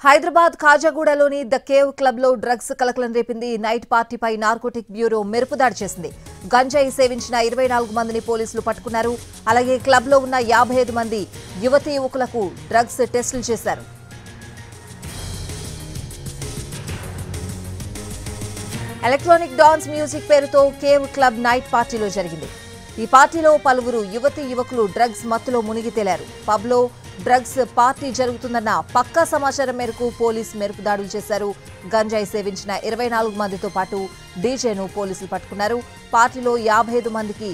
Hyderabad ఖాజాగూడలోని the cave club లో drugs కలకలం రేపింది. నైట్ పార్టీపై నార్కోటిక్ బ్యూరో మెరుపుదాడి చేసింది. గంజాయి సేవించిన 24 మందిని పోలీసులు పట్టుకున్నారు. అలాగే క్లబ్ లో ఉన్న 55 మంది యువతీ యువకులకు డ్రగ్స్ టెస్టులు చేశారు. ఎలక్ట్రానిక్ డాన్స్ మ్యూజిక్ పేరుతో కేవ్ క్లబ్ నైట్ పార్టీలో జరిగింది. ఈ పార్టీలో పలువురు యువతీ యువకులు డ్రగ్స్ మత్తులో మునిగి తేలారు. పబ్ లో డ్రగ్స్ పార్టీ జరుగుతుందన్న పక్కా సమాచారం మేరకు పోలీసు మెరుపు దాడులు చేశారు. గంజాయి సేవించిన 24 మందితో పాటు డీజేను పోలీసులు పట్టుకున్నారు. పార్టీలో 55 మందికి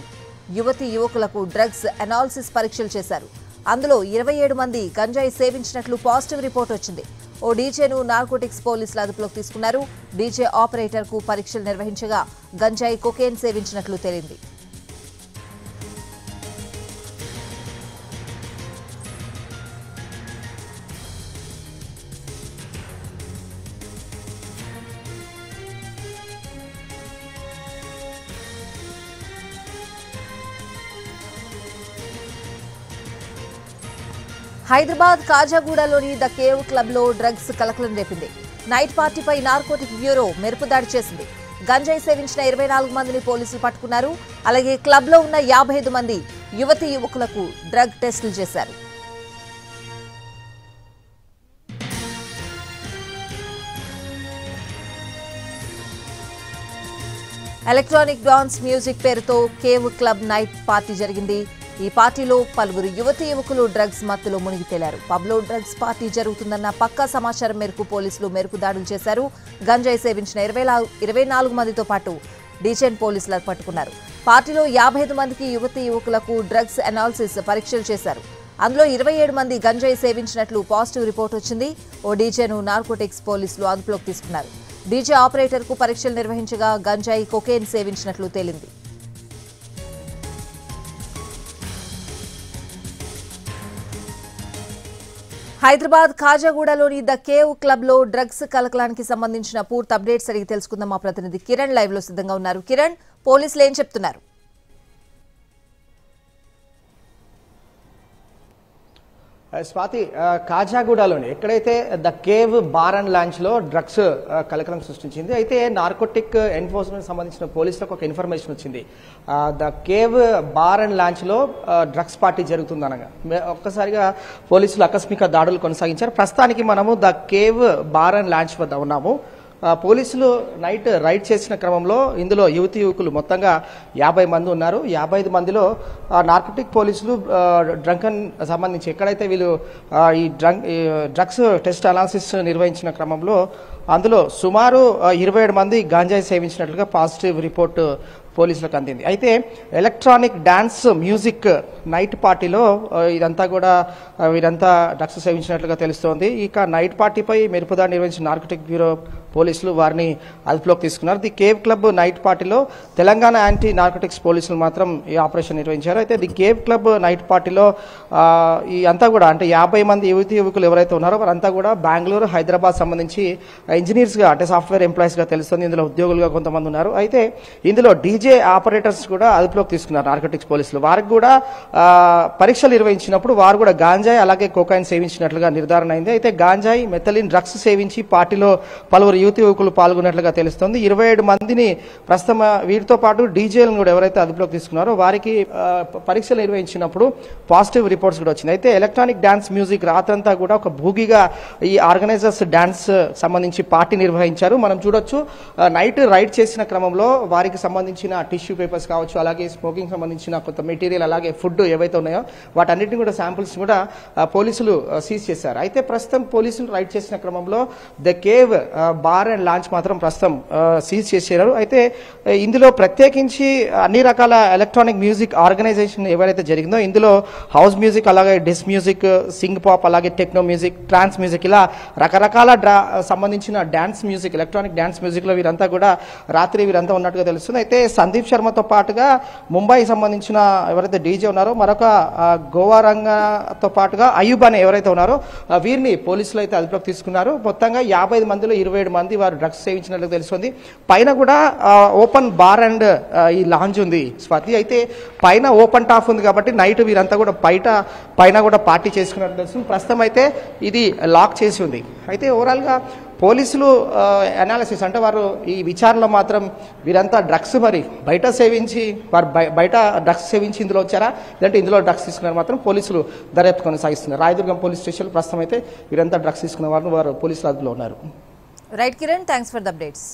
యువతీ యువకులకు డ్రగ్స్ అనాలిసిస్ పరీక్షలు చేశారు. అందులో 27 మంది గంజాయి సేవించినట్లు పాజిటివ్ రిపోర్ట్ వచ్చింది. ఓ డీజేను నార్కోటిక్స్ పోలీసులు అదుపులోకి తీసుకున్నారు. డీజే ఆపరేటర్ కు పరీక్షలు నిర్వహించగా గంజాయి కొకేన్ సేవించినట్లు తేలింది. హైదరాబాద్ ఖాజాగూడలోని ద కేవ్ క్లబ్ లో డ్రగ్స్ కలకలం రేపింది. నైట్ పార్టీపై నార్కోటిక్ బ్యూరో మెరుపుదాడి చేసింది. గంజాయి సేవించిన 24 మందిని పోలీసులు పట్టుకున్నారు. అలాగే క్లబ్ లో ఉన్న 55 మంది యువతీ యువకులకు డ్రగ్ టెస్టులు చేశారు. ఎలక్ట్రానిక్ డాన్స్ మ్యూజిక్ పేరుతో కేవ్ క్లబ్ నైట్ పార్టీ జరిగింది. ఈ పార్టీలో పలువురు యువతీ యువకులు డ్రగ్స్ మత్తులో మునిగి తేలారు. పబ్లో డ్రగ్స్ పార్టీ జరుగుతుందన్న పక్కా సమాచారం మేరకు పోలీసులు మెరుపు దాడులు చేశారు. గంజాయి సేవించిన 24 మందితో పాటు డీజేన్ పోలీసులు పట్టుకున్నారు. పార్టీలో 55 మందికి యువతీ యువకులకు డ్రగ్స్ అనాలిసిస్ పరీక్షలు చేశారు. అందులో 27 మంది గంజాయి సేవించినట్లు పాజిటివ్ రిపోర్ట్ వచ్చింది. ఓ డీజేను నార్కోటిక్స్ పోలీసులు అదుపులోకి తీసుకున్నారు. డీజే ఆపరేటర్ కు పరీక్షలు నిర్వహించగా గంజాయి కొకేన్ సేవించినట్లు తేలింది. హైదరాబాద్ ఖాజాగూడలోని ద కేవ్ క్లబ్ లో డ్రగ్స్ కలకలానికి సంబంధించిన పూర్తి అప్డేట్స్ అడిగి తెలుసుకుందాం. మా ప్రతినిధి కిరణ్ లైవ్ లో సిద్ధంగా ఉన్నారు. కిరణ్, పోలీసులు ఏం చెప్తున్నారు? స్వాతి, ఖాజాగూడలోని ఎక్కడైతే the cave bar and launch లో డ్రగ్స్ కలకలం సృష్టించింది. అయితే నార్కోటిక్ ఎన్ఫోర్స్మెంట్ సంబంధించిన పోలీసులకు ఒక ఇన్ఫర్మేషన్ వచ్చింది. The cave bar and launch లో డ్రగ్స్ పార్టీ జరుగుతుందనగా ఒక్కసారిగా పోలీసులు ఆకస్మిక దాడులు కొనసాగించారు. ప్రస్తుతానికి మనము the cave bar and launch వద్ద ఉన్నాము. పోలీసులు నైట్ రైడ్ చేసిన క్రమంలో ఇందులో యువతీ యువకులు మొత్తంగా 50 మంది ఉన్నారు. 55 మందిలో నార్కోటిక్ పోలీసులు డ్రంకన్ సంబంధించి ఎక్కడైతే వీళ్ళు ఈ డ్రగ్స్ టెస్ట్ అనాలిసిస్ నిర్వహించిన క్రమంలో అందులో సుమారు 27 మంది గాంజాయి సేవించినట్లుగా పాజిటివ్ రిపోర్ట్ పోలీసులకు అందింది. అయితే ఎలక్ట్రానిక్ డాన్స్ మ్యూజిక్ నైట్ పార్టీలో ఇదంతా కూడా వీరంతా డ్రగ్స్ సేవించినట్లుగా తెలుస్తోంది. ఇక నైట్ పార్టీపై మెరుపుదాడి నిర్వహించిన నార్కోటిక్ బ్యూరో పోలీసులు వారిని అదుపులోకి తీసుకున్నారు. ది కేవ్ క్లబ్ నైట్ పార్టీలో తెలంగాణ యాంటీ నార్కోటిక్స్ పోలీసులు మాత్రం ఈ ఆపరేషన్ నిర్వహించారు. అయితే ది కేవ్ క్లబ్ నైట్ పార్టీలో ఈ అంతా కూడా అంటే 50 మంది యువతీ యువకులు ఎవరైతే ఉన్నారో వారంతా కూడా బెంగళూరు, హైదరాబాద్ సంబంధించి ఇంజనీర్స్గా అంటే సాఫ్ట్వేర్ ఎంప్లాయీస్గా తెలుస్తుంది. ఇందులో ఉద్యోగులుగా కొంతమంది ఉన్నారు. అయితే ఇందులో డీజే ఆపరేటర్స్ కూడా అదుపులోకి తీసుకున్నారు నార్కోటిక్స్ పోలీసులు. వారికి కూడా పరీక్షలు నిర్వహించినప్పుడు వారు కూడా గాంజాయి అలాగే కోకాయిన్ సేవించినట్లుగా నిర్ధారణ అయింది. అయితే గాంజాయి, మెథలిన్ డ్రగ్స్ సేవించి పార్టీలో పలువురు యువతీ యువకులు పాల్గొన్నట్లుగా తెలుస్తోంది. 27 మందిని ప్రస్తుతం వీరితో పాటు డీజేలను కూడా ఎవరైతే అదుపులోకి తీసుకున్నారో వారికి పరీక్షలు నిర్వహించినప్పుడు పాజిటివ్ రిపోర్ట్స్ కూడా వచ్చింది. అయితే ఎలక్ట్రానిక్ డాన్స్ మ్యూజిక్ రాత్రంతా కూడా ఒక భూగిగా ఈ ఆర్గనైజర్స్ డాన్స్ సంబంధించి పార్టీ నిర్వహించారు. మనం చూడొచ్చు నైట్ రైడ్ చేసిన క్రమంలో వారికి సంబంధించిన టిష్యూ పేపర్స్ కావచ్చు, అలాగే స్మోకింగ్ సంబంధించిన కొంత మెటీరియల్, అలాగే ఫుడ్ ఏవైతే ఉన్నాయో వాటన్నిటిని కూడా శాంపుల్స్ కూడా పోలీసులు సీజ్ చేశారు. అయితే ప్రస్తుతం పోలీసులు రైడ్ చేసిన క్రమంలో the cave bar and launch మాత్రం ప్రస్తుతం సీజ్ చేశారు. అయితే ఇందులో ప్రత్యేకించి అన్ని రకాల ఎలక్ట్రానిక్ మ్యూజిక్ ఆర్గనైజేషన్ ఎవరైతే జరిగిందో ఇందులో హౌస్ మ్యూజిక్, అలాగే డిస్ మ్యూజిక్, సింగ్ పాప్, అలాగే టెక్నో మ్యూజిక్, ట్రాన్స్ మ్యూజిక్ ఇలా రకరకాల సంబంధించిన dance music, electronic dance music లో వీరంతా కూడా రాత్రి వీరంతా ఉన్నట్టుగా తెలుస్తుంది. అయితే సందీప్ శర్మతో పాటుగా ముంబై సంబంధించిన ఎవరైతే డీజే ఉన్నారో మరొక గోవా రంగతో పాటుగా అయూబ్ అనే ఎవరైతే ఉన్నారో వీరిని పోలీసులు అయితే అదుపులోకి తీసుకున్నారు. మొత్తంగా 55 మందిలో 27 మంది వారు డ్రగ్స్ సేవించినట్లు తెలుస్తుంది. పైన కూడా ఓపెన్ బార్ అండ్ ఈ లాంజ్ ఉంది స్వాతి. అయితే పైన ఓపెన్ టాప్ ఉంది కాబట్టి నైట్ వీరంతా కూడా పైన కూడా పార్టీ చేసుకున్నట్టు తెలుస్తుంది. ప్రస్తుతం అయితే ఇది లాక్ చేసి ఉంది. అయితే ఓవరాల్గా పోలీసులు అనాలిసిస్ అంటే వారు ఈ విచారణలో మాత్రం వీరంతా డ్రగ్స్ మరి బయట సేవించి వారు బయట డ్రగ్స్ సేవించి ఇందులో వచ్చారా లేదంటే ఇందులో డ్రగ్స్ తీసుకున్నారు మాత్రం పోలీసులు దర్యాప్తు కొనసాగిస్తున్నారు. రాయదుర్గం పోలీస్ స్టేషన్లో ప్రస్తుతం అయితే వీరంతా డ్రగ్స్ తీసుకున్న వారు పోలీసుల అదుపులో ఉన్నారు. Right Kiran, thanks for the updates.